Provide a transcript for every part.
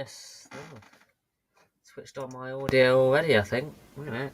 Yes. Oh, switched on my audio already, I think. Wait a minute.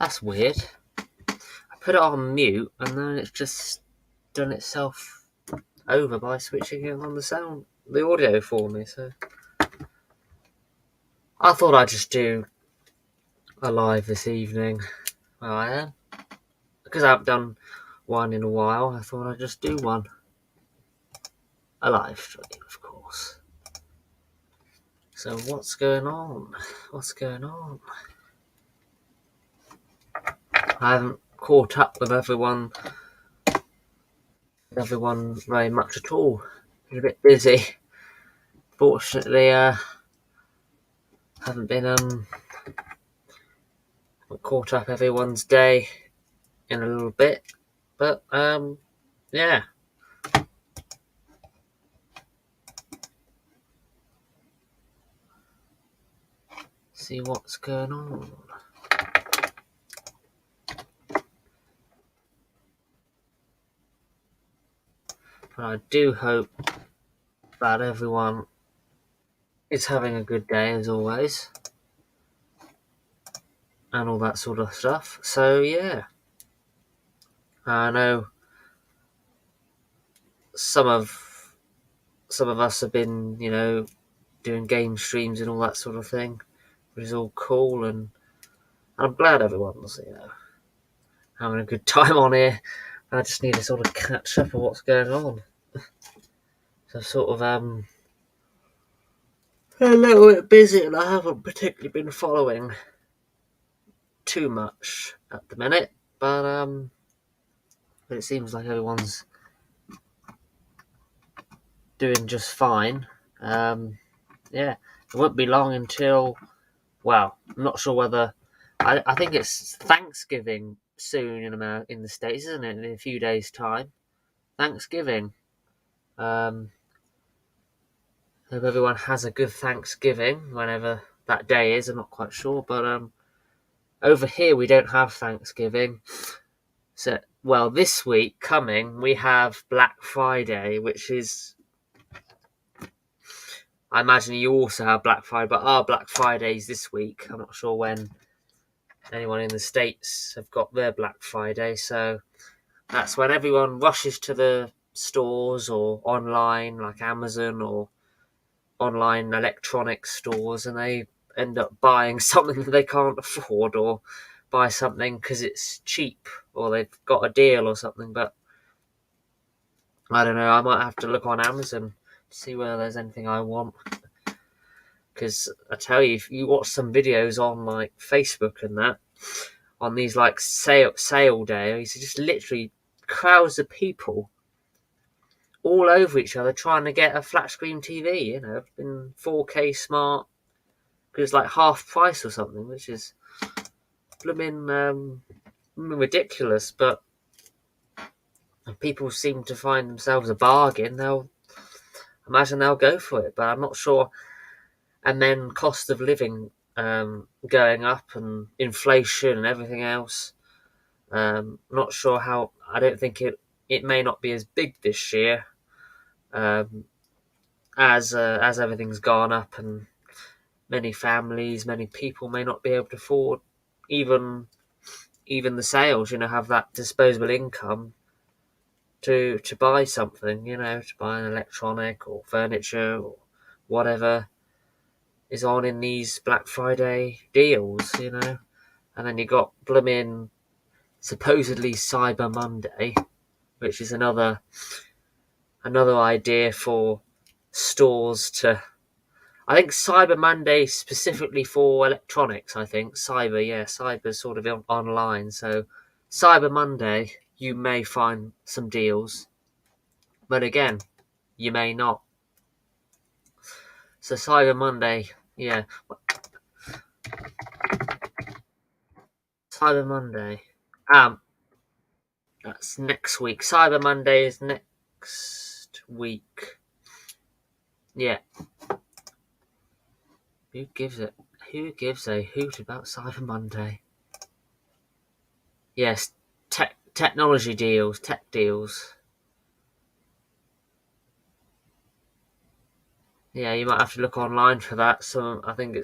That's weird. I put it on mute and then it's just done itself over by switching it on the audio for me. So I thought I'd just do a live this evening. Well, I am. Because I haven't done one in a while, I thought I'd just do one. A live stream, of course. So what's going on? What's going on? I haven't caught up with everyone very much at all. Been a bit busy. Fortunately, haven't been caught up everyone's day in a little bit. But yeah. See what's going on. But I do hope that everyone is having a good day as always. And all that sort of stuff. So yeah. I know some of us have been, doing game streams and all that sort of thing, which is all cool, and I'm glad everyone's, having a good time on here. I just need to sort of catch up on what's going on. So sort of a little bit busy, and I haven't particularly been following too much at the minute, but it seems like everyone's doing just fine. Yeah, it won't be long until, well, I'm not sure whether, I think it's Thanksgiving soon in the States, isn't it? In a few days' time. Thanksgiving. Hope everyone has a good Thanksgiving whenever that day is. I'm not quite sure, but over here we don't have Thanksgiving. So, well, this week coming we have Black Friday, which is, I imagine you also have Black Friday, but our Black Friday's this week. I'm not sure when anyone in the States have got their Black Friday, so that's when everyone rushes to the stores or online, like Amazon or online electronics stores, and they end up buying something that they can't afford, or buy something because it's cheap or they've got a deal or something. But I don't know, I might have to look on Amazon to see whether there's anything I want, because I tell you, if you watch some videos on like Facebook and that, on these like sale days, it's just literally crowds of people all over each other trying to get a flat screen TV, in 4K smart, because it's like half price or something, which is blooming ridiculous. But if people seem to find themselves a bargain, they'll go for it. But I'm not sure. And then cost of living going up and inflation and everything else. Not sure how. I don't think it may not be as big this year, as everything's gone up, and many families, many people may not be able to afford even the sales. Have that disposable income to buy something. To buy an electronic or furniture or whatever is on in these Black Friday deals. And then you got blooming supposedly Cyber Monday, which is another idea for stores to. I think Cyber Monday specifically for electronics. I think Cyber's sort of online. So Cyber Monday, you may find some deals, but again, you may not. So Cyber Monday, yeah, Cyber Monday. That's next week. Cyber Monday is next week. Yeah. Who gives a hoot about Cyber Monday? Yes, technology deals, tech deals. Yeah, you might have to look online for that. So I think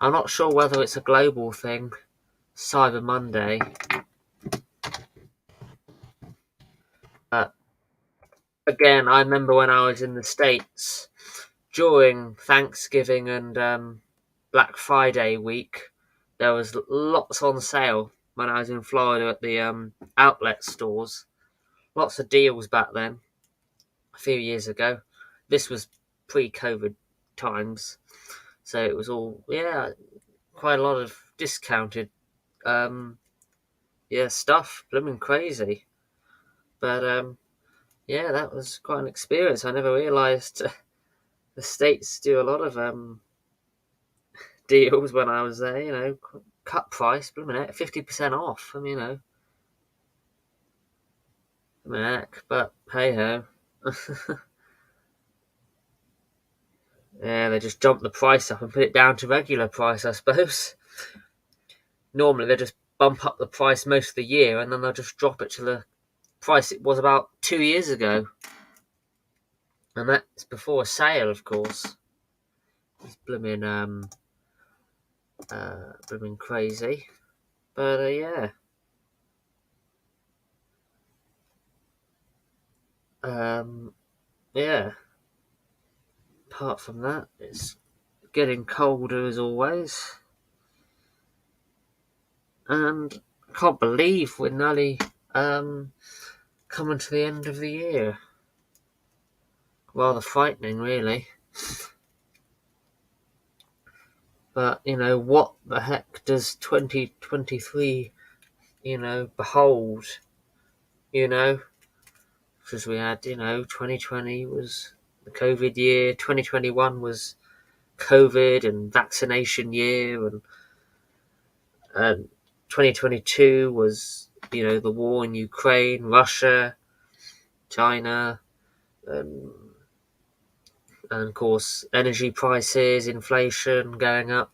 I'm not sure whether it's a global thing. Cyber Monday. But again, I remember when I was in the States during Thanksgiving and Black Friday week, there was lots on sale when I was in Florida at the outlet stores. Lots of deals back then, a few years ago. This was pre-COVID times, so it was all quite a lot of discounted um, stuff, blooming crazy. But that was quite an experience. I never realised the States do a lot of deals when I was there. Cut price, blooming heck, 50% off. I mean, blooming heck. But hey ho. Yeah, they just jump the price up and put it down to regular price, I suppose. Normally they just bump up the price most of the year and then they'll just drop it to the price it was about 2 years ago. And that's before a sale, of course. It's blooming crazy. But yeah. Yeah. Apart from that, it's getting colder as always. And I can't believe we're nearly coming to the end of the year. Rather frightening, really. But, what the heck does 2023, behold? Because we had, 2020 was the COVID year, 2021 was COVID and vaccination year, and 2022 was, the war in Ukraine, Russia, China, and of course energy prices, inflation going up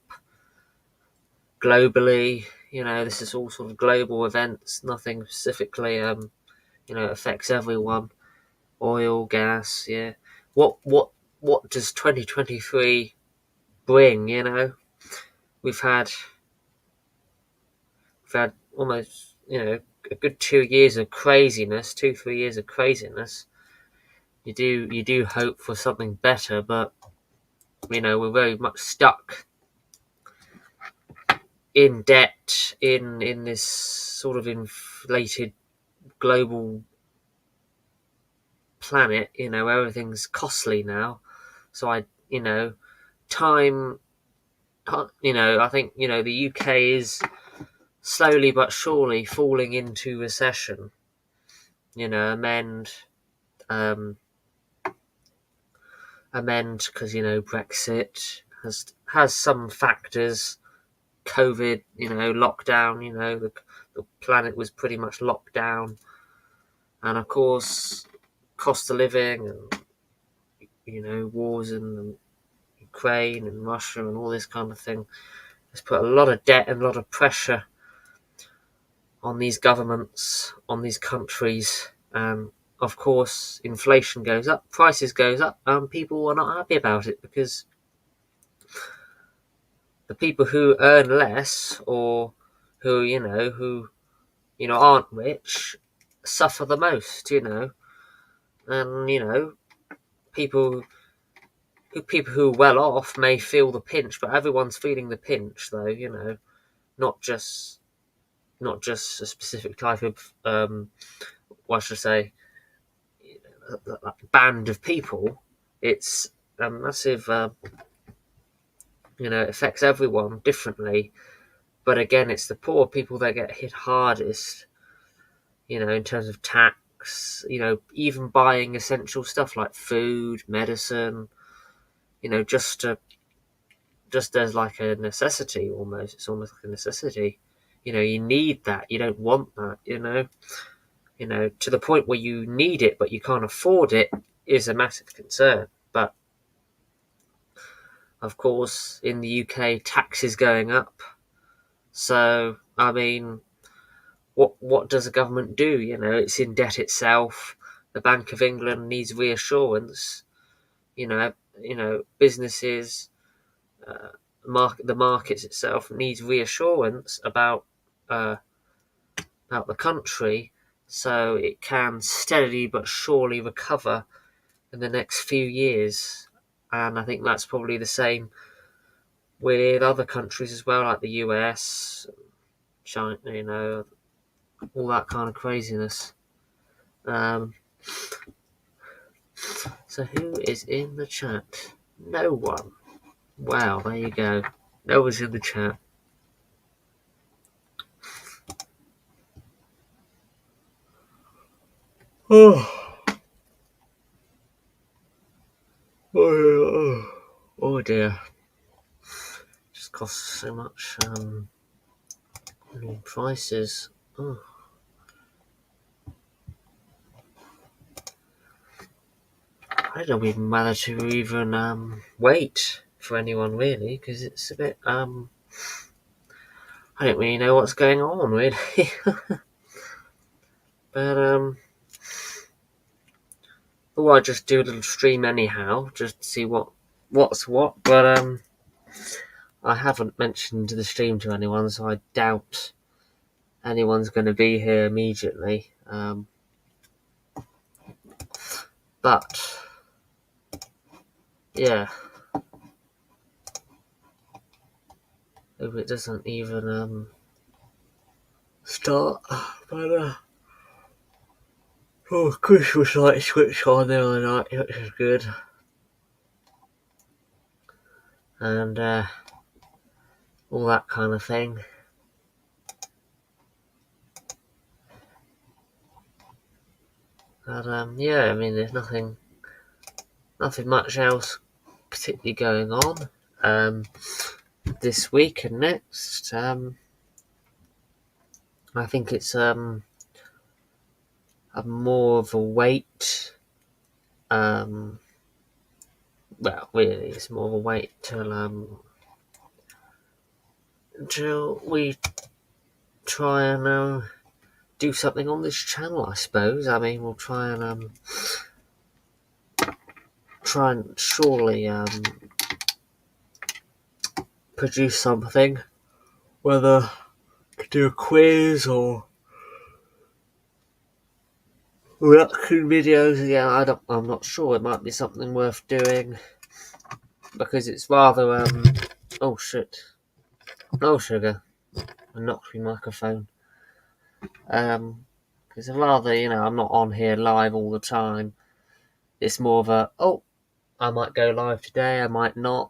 globally. This is all sort of global events, nothing specifically, affects everyone. Oil, gas, yeah. What does 2023 bring? We've had almost, a good 2 years of craziness, 2-3 years of craziness. You do hope for something better, but we're very much stuck in debt in this sort of inflated global planet. Everything's costly now. So time. I think the UK is slowly but surely falling into recession. Um, amend because Brexit has some factors. COVID, lockdown. The planet was pretty much locked down, and of course, cost of living and wars in Ukraine and Russia and all this kind of thing has put a lot of debt and a lot of pressure on these governments, on these countries. Of course, inflation goes up, prices goes up, and people are not happy about it because the people who earn less or who aren't rich suffer the most. And people who are well off may feel the pinch, but everyone's feeling the pinch, though. Not just a specific type of what should I say, band of people. It's a massive, it affects everyone differently. But again, it's the poor people that get hit hardest, in terms of tax, even buying essential stuff like food, medicine, just as like a necessity almost. It's almost like a necessity. You need that. You don't want that, to the point where you need it but you can't afford it is a massive concern. But of course, in the UK, tax is going up. So, I mean, what does the government do? It's in debt itself. The Bank of England needs reassurance. businesses, the markets itself needs reassurance about the country, so it can steadily but surely recover in the next few years. And I think that's probably the same with other countries as well, like the US, China, all that kind of craziness. So who is in the chat? No one. Wow, there you go. No one's in the chat. Oh dear. Just costs so much. Prices. Oh. I don't even manage to even wait for anyone really, because it's a bit I don't really know what's going on really. But I just do a little stream anyhow, just to see what's what. But I haven't mentioned the stream to anyone, so I doubt anyone's going to be here immediately. But yeah, if it doesn't even start. But Christmas light switched on the other night, which is good. And all that kind of thing. But yeah, I mean, there's nothing much else particularly going on this week and next. I think it's a more of a wait. Well, really, it's more of a wait until we try and do something on this channel, I suppose. I mean, we'll try and surely produce something, whether to do a quiz or reaction videos again. I'm not sure. It might be something worth doing because it's rather oh shit, oh sugar, I knocked my microphone. Because rather, I'm not on here live all the time. It's more of a I might go live today, I might not.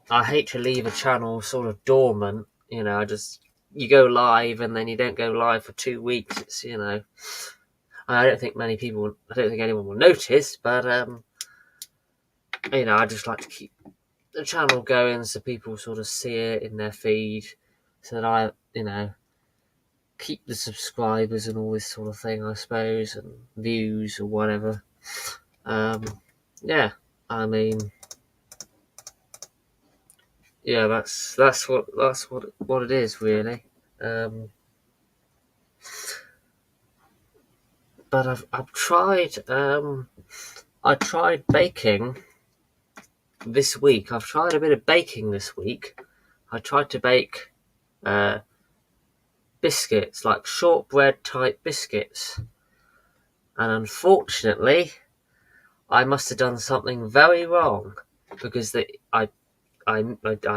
I hate to leave a channel sort of dormant. You go live and then you don't go live for 2 weeks. It's I don't think anyone will notice, but I just like to keep the channel going so people sort of see it in their feed, so that I keep the subscribers and all this sort of thing, I suppose, and views or whatever. Yeah, I mean, yeah, that's what it is really. But I've tried I tried baking this week. I've tried a bit of baking this week. I tried to bake biscuits, like shortbread type biscuits, and unfortunately, I must have done something very wrong because I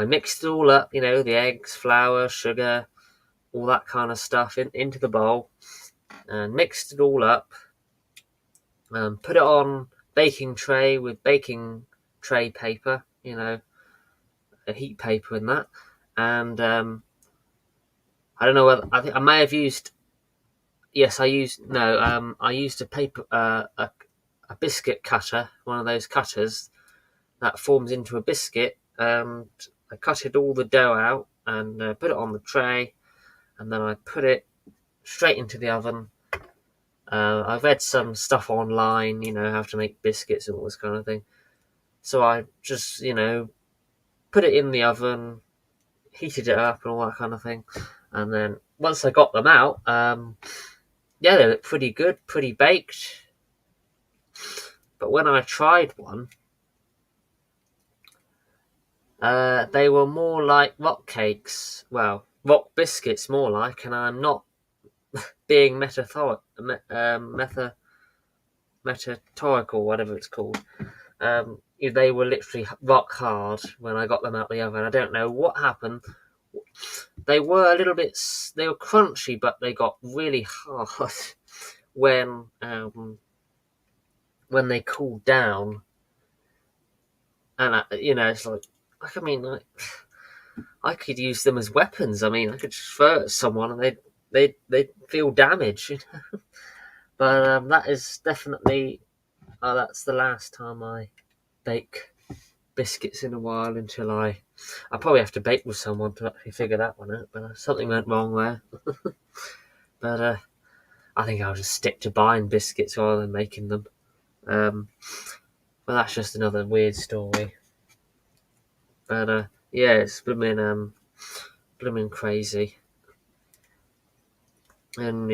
mixed it all up. The eggs, flour, sugar, all that kind of stuff into the bowl, and mixed it all up. Put it on baking tray with baking tray paper, a heat paper and that. And I don't know whether I think I may have used. Yes, I used no. I used a paper a biscuit cutter, one of those cutters that forms into a biscuit. And I cutted all the dough out and put it on the tray, and then I put it straight into the oven. I read some stuff online, how to make biscuits and all this kind of thing. So I just, put it in the oven, heated it up and all that kind of thing. And then once I got them out, they looked pretty good, pretty baked. But when I tried one, they were more like rock cakes. Well, rock biscuits more like, and I'm not being metaphorical, whatever it's called. They were literally rock hard when I got them out the oven. I don't know what happened. They were they were crunchy, but they got really hard when they cooled down. And it's like I mean, I could use them as weapons. I mean, I could just throw it at someone and they'd feel damage. But that is definitely that's the last time I bake biscuits in a while until I probably have to bake with someone to actually figure that one out. But something went wrong there. But I think I'll just stick to buying biscuits rather than making them. But that's just another weird story. But yeah, it's blooming crazy, and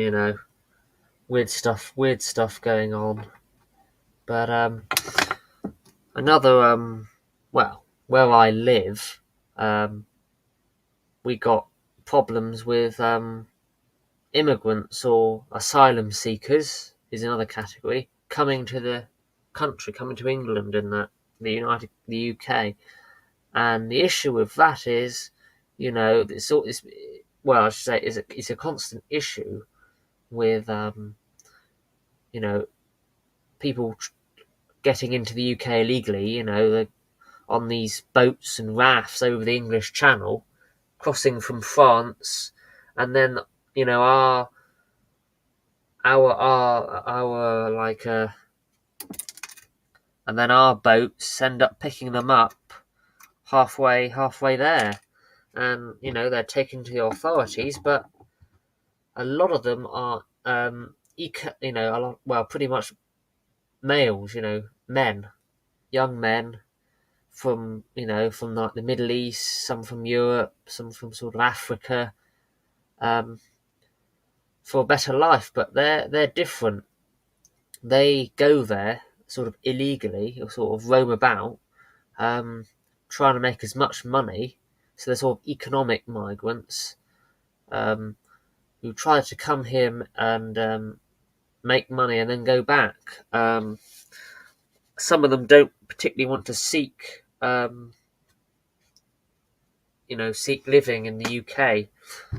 weird stuff going on. But another well, where I live, we got problems with immigrants or asylum seekers is another category coming to the country, coming to England and the UK. And the issue with that is, I should say, it's a constant issue with, people getting into the UK illegally, on these boats and rafts over the English Channel, crossing from France, and then, our like, and then our boats end up picking them up halfway there. And they're taken to the authorities, but a lot of them are pretty much males, men, young men from like the Middle East, some from Europe, some from sort of Africa, for a better life. But they're different. They go there sort of illegally, or sort of roam about, trying to make as much money. So they're sort of economic migrants, who try to come here and make money and then go back. Some of them don't particularly want to seek living in the UK,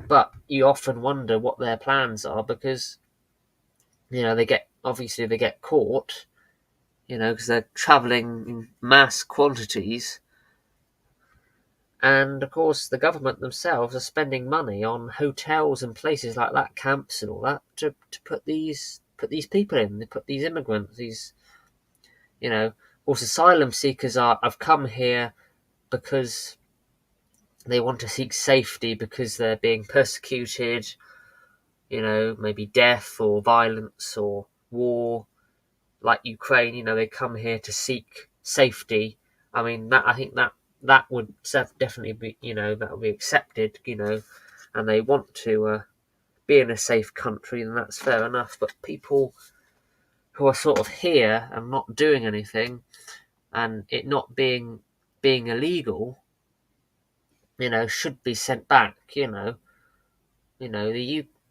but you often wonder what their plans are, because they get caught, because they're travelling in mass quantities. And of course, the government themselves are spending money on hotels and places like that, camps and all that, to put these people in. They put these immigrants, of course, asylum seekers have come here because they want to seek safety, because they're being persecuted, maybe death or violence or war, like Ukraine. They come here to seek safety. I mean, I think that would definitely be, that would be accepted, and they want to be in a safe country, then that's fair enough. But people who are sort of here and not doing anything, and it not being illegal, should be sent back. The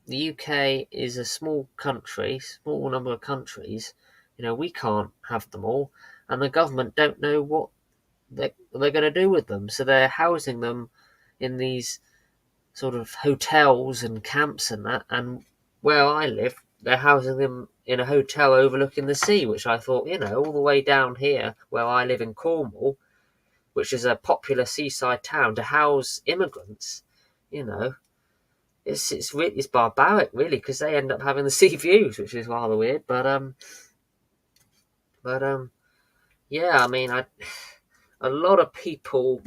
UK is a small country, small number of countries. We can't have them all, and the government don't know what they're going to do with them. So they're housing them in these sort of hotels and camps and that. And where I live, they're housing them in a hotel overlooking the sea, which I thought, all the way down here where I live in Cornwall, which is a popular seaside town, to house immigrants, it's barbaric, really, because they end up having the sea views, which is rather weird. But yeah, I mean, a lot of people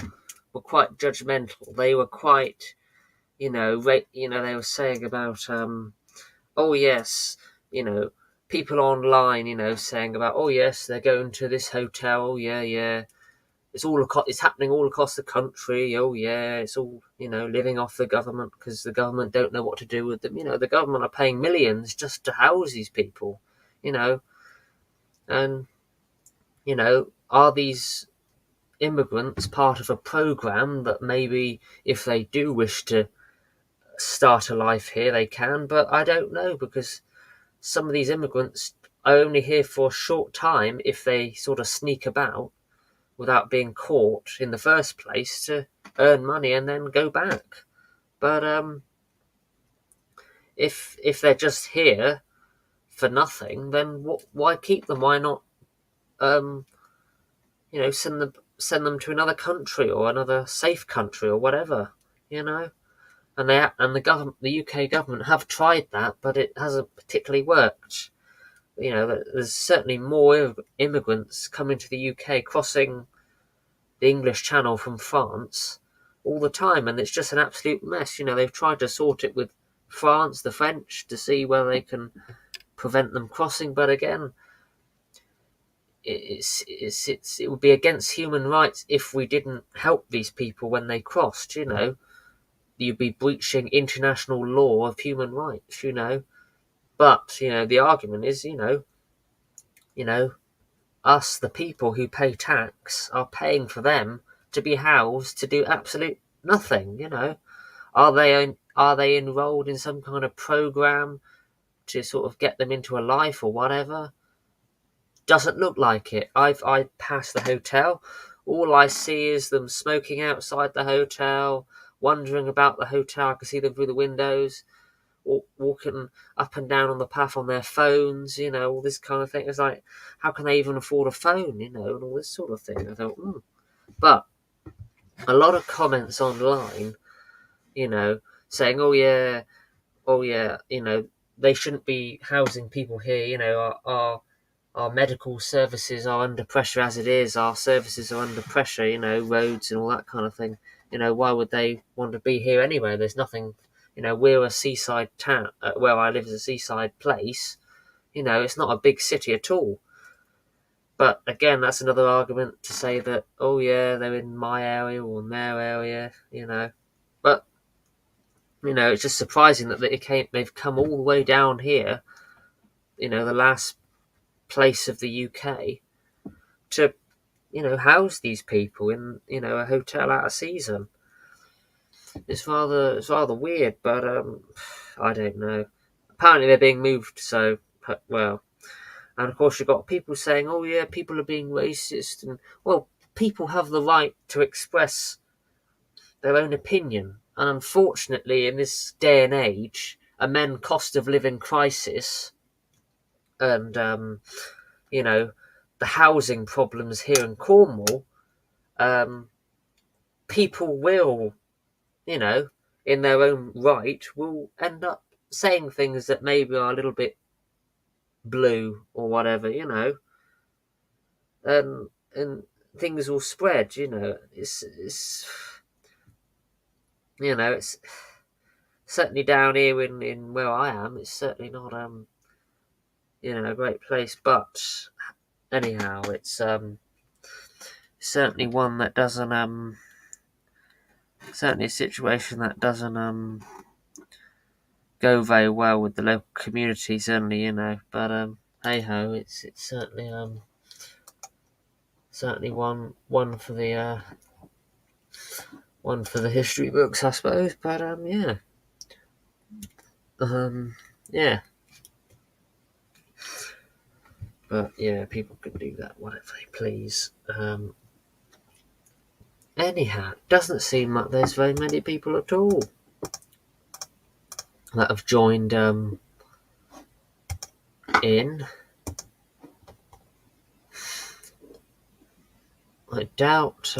were quite judgmental. They were quite, they were saying about, oh yes, people online, saying about, oh yes, they're going to this hotel. Oh yeah. It's happening all across the country. Oh yeah, it's all, living off the government, because the government don't know what to do with them. The government are paying millions just to house these people, and are these immigrants part of a program that maybe if they do wish to start a life here, they can? But I don't know, because some of these immigrants are only here for a short time if they sort of sneak about without being caught in the first place to earn money and then go back. But if they're just here for nothing, then why keep them? Why not send them to another country or another safe country or whatever, you know? And the UK government have tried that, but it hasn't particularly worked. There's certainly more immigrants coming to the UK, crossing the English Channel from France all the time, and it's just an absolute mess. They've tried to sort it with France, the French, to see whether they can prevent them crossing, but again, it would be against human rights if we didn't help these people when they crossed. You'd be breaching international law of human rights. But the argument is, us, the people who pay tax, are paying for them to be housed to do absolute nothing. Are they enrolled in some kind of program to sort of get them into a life or whatever? Doesn't look like it. I pass the hotel. All I see is them smoking outside the hotel, wandering about the hotel. I can see them through the windows, walking up and down on the path on their phones, all this kind of thing. It's like, how can they even afford a phone, and all this sort of thing. I thought, But a lot of comments online, saying, oh yeah, they shouldn't be housing people here. Our medical services are under pressure as it is. Our services are under pressure, roads and all that kind of thing. Why would they want to be here anyway? There's nothing, we're a seaside town. Where I live is a seaside place. It's not a big city at all. But again, that's another argument to say that, oh yeah, they're in my area or in their area, But, it's just surprising that they've come all the way down here, the last place of the UK, to house these people in a hotel out of season. It's rather weird, but I don't know. Apparently they're being moved, so well. And of course you've got people saying, oh yeah, people are being racist, and well, people have the right to express their own opinion. And unfortunately, in this day and age, amid cost of living crisis and the housing problems here in Cornwall, people will, in their own right, will end up saying things that maybe are a little bit blue or whatever, and things will spread. It's certainly down here in where I am. It's certainly not a great place, but anyhow, it's certainly one that doesn't certainly a situation that doesn't go very well with the local community, certainly, but hey ho, it's certainly one for the history books, I suppose. But yeah, but yeah, people can do that whatever they please. Anyhow, it doesn't seem like there's very many people at all that have joined in. I doubt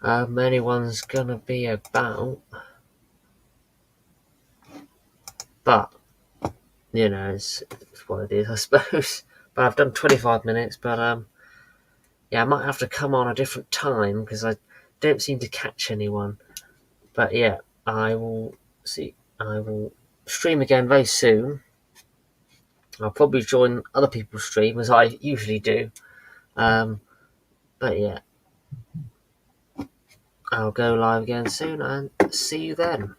anyone's gonna be about, but it's what it is, I suppose. But I've done 25 minutes, but yeah, I might have to come on a different time because I don't seem to catch anyone. But yeah, I will stream again very soon. I'll probably join other people's stream as I usually do. But yeah, I'll go live again soon and see you then.